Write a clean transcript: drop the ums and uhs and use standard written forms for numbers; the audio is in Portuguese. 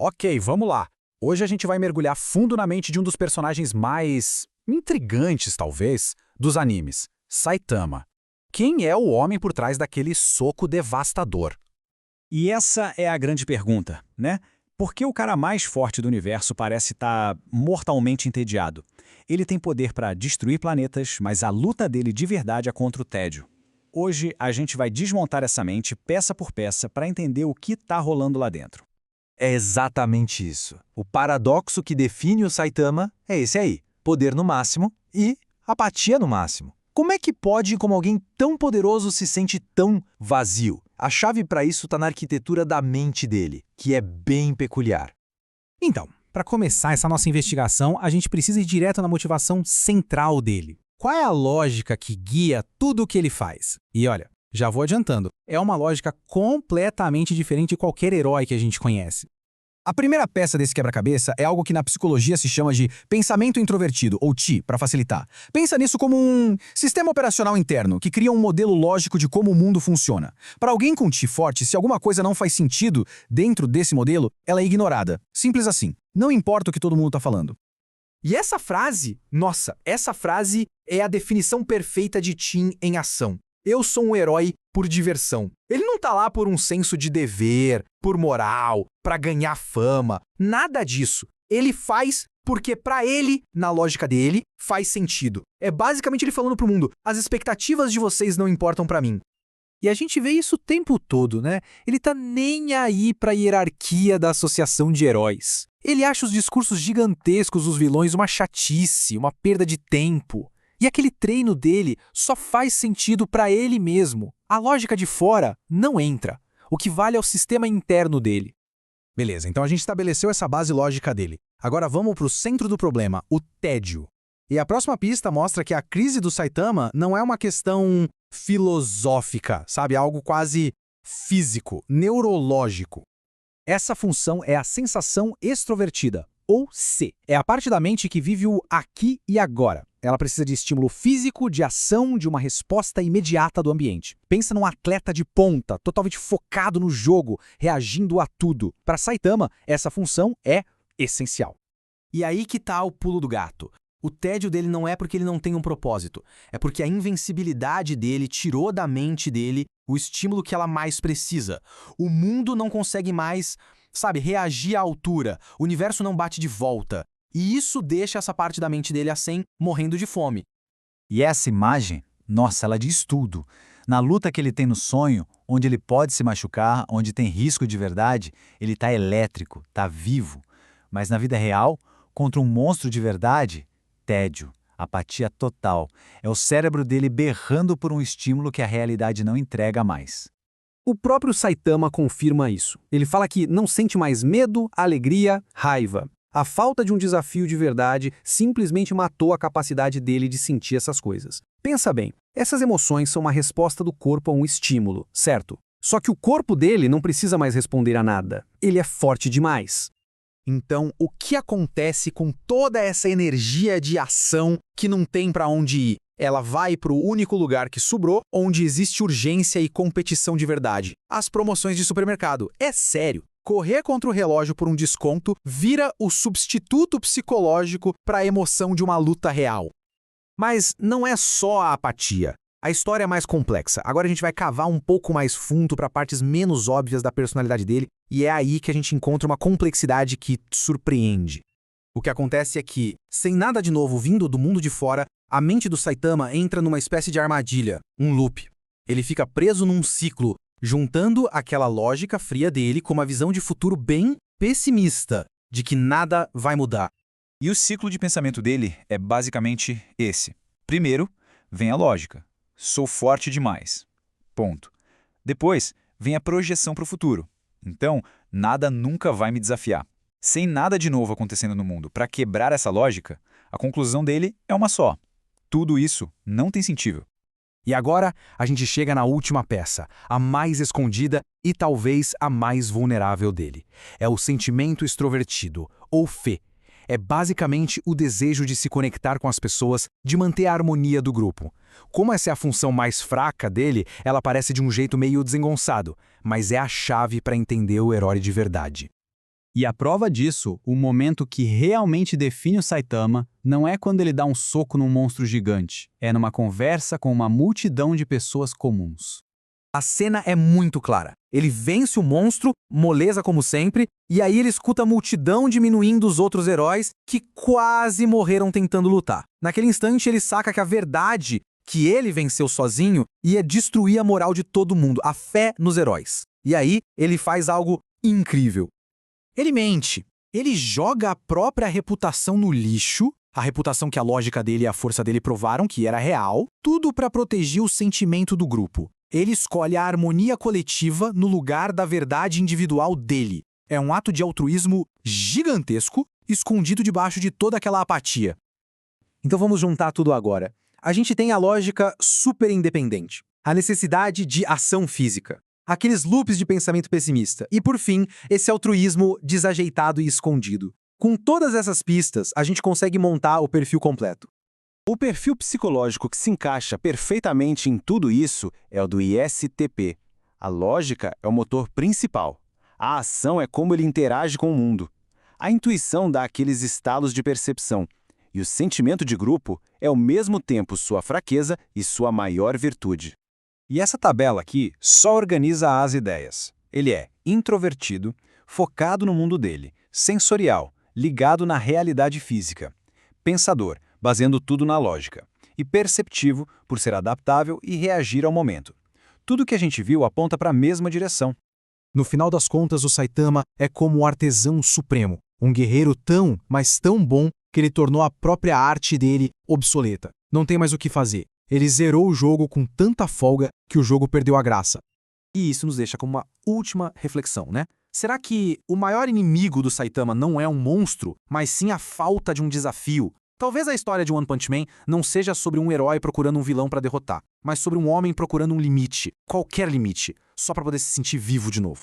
Ok, vamos lá. Hoje a gente vai mergulhar fundo na mente de um dos personagens mais intrigantes, talvez, dos animes, Saitama. Quem é o homem por trás daquele soco devastador? E essa é a grande pergunta, né? Por que o cara mais forte do universo parece estar mortalmente entediado? Ele tem poder para destruir planetas, mas a luta dele de verdade é contra o tédio. Hoje a gente vai desmontar essa mente peça por peça para entender o que está rolando lá dentro. É exatamente isso. O paradoxo que define o Saitama é esse aí: poder no máximo e apatia no máximo. Como é que pode, como alguém tão poderoso se sente tão vazio? A chave para isso está na arquitetura da mente dele, que é bem peculiar. Então, para começar essa nossa investigação, a gente precisa ir direto na motivação central dele. Qual é a lógica que guia tudo o que ele faz? E olha, já vou adiantando, é uma lógica completamente diferente de qualquer herói que a gente conhece. A primeira peça desse quebra-cabeça é algo que na psicologia se chama de pensamento introvertido, ou TI, para facilitar. Pensa nisso como um sistema operacional interno, que cria um modelo lógico de como o mundo funciona. Para alguém com TI forte, se alguma coisa não faz sentido dentro desse modelo, ela é ignorada. Simples assim. Não importa o que todo mundo está falando. E essa frase, nossa, essa frase é a definição perfeita de Tim em ação. Eu sou um herói por diversão. Ele não tá lá por um senso de dever, por moral, pra ganhar fama, nada disso. Ele faz porque pra ele, na lógica dele, faz sentido. É basicamente ele falando pro mundo: as expectativas de vocês não importam pra mim. E a gente vê isso o tempo todo, né? Ele tá nem aí pra hierarquia da associação de heróis. Ele acha os discursos gigantescos dos vilões uma chatice, uma perda de tempo. E aquele treino dele só faz sentido para ele mesmo. A lógica de fora não entra. O que vale é o sistema interno dele. Beleza, então a gente estabeleceu essa base lógica dele. Agora vamos para o centro do problema, o tédio. E a próxima pista mostra que a crise do Saitama não é uma questão filosófica, sabe? Algo quase físico, neurológico. Essa função é a sensação extrovertida, ou C. É a parte da mente que vive o aqui e agora. Ela precisa de estímulo físico, de ação, de uma resposta imediata do ambiente. Pensa num atleta de ponta, totalmente focado no jogo, reagindo a tudo. Para Saitama, essa função é essencial. E aí que tá o pulo do gato. O tédio dele não é porque ele não tem um propósito, é porque a invencibilidade dele tirou da mente dele o estímulo que ela mais precisa. O mundo não consegue mais, reagir à altura. O universo não bate de volta. E isso deixa essa parte da mente dele a 100 morrendo de fome. E essa imagem, nossa, ela diz tudo. Na luta que ele tem no sonho, onde ele pode se machucar, onde tem risco de verdade, ele tá elétrico, tá vivo. Mas na vida real, contra um monstro de verdade, tédio, apatia total. É o cérebro dele berrando por um estímulo que a realidade não entrega mais. O próprio Saitama confirma isso. Ele fala que não sente mais medo, alegria, raiva. A falta de um desafio de verdade simplesmente matou a capacidade dele de sentir essas coisas. Pensa bem, essas emoções são uma resposta do corpo a um estímulo, certo? Só que o corpo dele não precisa mais responder a nada. Ele é forte demais. Então, o que acontece com toda essa energia de ação que não tem pra onde ir? Ela vai pro único lugar que sobrou, onde existe urgência e competição de verdade. As promoções de supermercado. É sério. Correr contra o relógio por um desconto vira o substituto psicológico para a emoção de uma luta real. Mas não é só a apatia. A história é mais complexa. Agora a gente vai cavar um pouco mais fundo para partes menos óbvias da personalidade dele, e é aí que a gente encontra uma complexidade que surpreende. O que acontece é que, sem nada de novo vindo do mundo de fora, a mente do Saitama entra numa espécie de armadilha, um loop. Ele fica preso num ciclo, juntando aquela lógica fria dele com uma visão de futuro bem pessimista, de que nada vai mudar. E o ciclo de pensamento dele é basicamente esse. Primeiro, vem a lógica. Sou forte demais. Ponto. Depois, vem a projeção para o futuro. Então, nada nunca vai me desafiar. Sem nada de novo acontecendo no mundo para quebrar essa lógica, a conclusão dele é uma só. Tudo isso não tem sentido. E agora, a gente chega na última peça, a mais escondida e talvez a mais vulnerável dele. É o sentimento extrovertido, ou Fê. É basicamente o desejo de se conectar com as pessoas, de manter a harmonia do grupo. Como essa é a função mais fraca dele, ela parece de um jeito meio desengonçado, mas é a chave para entender o herói de verdade. E a prova disso, o momento que realmente define o Saitama, não é quando ele dá um soco num monstro gigante, é numa conversa com uma multidão de pessoas comuns. A cena é muito clara. Ele vence o monstro, moleza como sempre, e aí ele escuta a multidão diminuindo os outros heróis que quase morreram tentando lutar. Naquele instante, ele saca que a verdade que ele venceu sozinho ia destruir a moral de todo mundo, a fé nos heróis. E aí, ele faz algo incrível. Ele mente. Ele joga a própria reputação no lixo, a reputação que a lógica dele e a força dele provaram que era real, tudo para proteger o sentimento do grupo. Ele escolhe a harmonia coletiva no lugar da verdade individual dele. É um ato de altruísmo gigantesco, escondido debaixo de toda aquela apatia. Então vamos juntar tudo agora. A gente tem a lógica super independente, a necessidade de ação física, aqueles loops de pensamento pessimista e, por fim, esse altruísmo desajeitado e escondido. Com todas essas pistas, a gente consegue montar o perfil completo. O perfil psicológico que se encaixa perfeitamente em tudo isso é o do ISTP. A lógica é o motor principal. A ação é como ele interage com o mundo. A intuição dá aqueles estalos de percepção. E o sentimento de grupo é ao mesmo tempo sua fraqueza e sua maior virtude. E essa tabela aqui só organiza as ideias. Ele é introvertido, focado no mundo dele, sensorial, ligado na realidade física, pensador, baseando tudo na lógica, e perceptivo por ser adaptável e reagir ao momento. Tudo que a gente viu aponta para a mesma direção. No final das contas, o Saitama é como o artesão supremo, um guerreiro tão, mas tão bom que ele tornou a própria arte dele obsoleta. Não tem mais o que fazer. Ele zerou o jogo com tanta folga que o jogo perdeu a graça. E isso nos deixa com uma última reflexão, né? Será que o maior inimigo do Saitama não é um monstro, mas sim a falta de um desafio? Talvez a história de One Punch Man não seja sobre um herói procurando um vilão para derrotar, mas sobre um homem procurando um limite, qualquer limite, só para poder se sentir vivo de novo.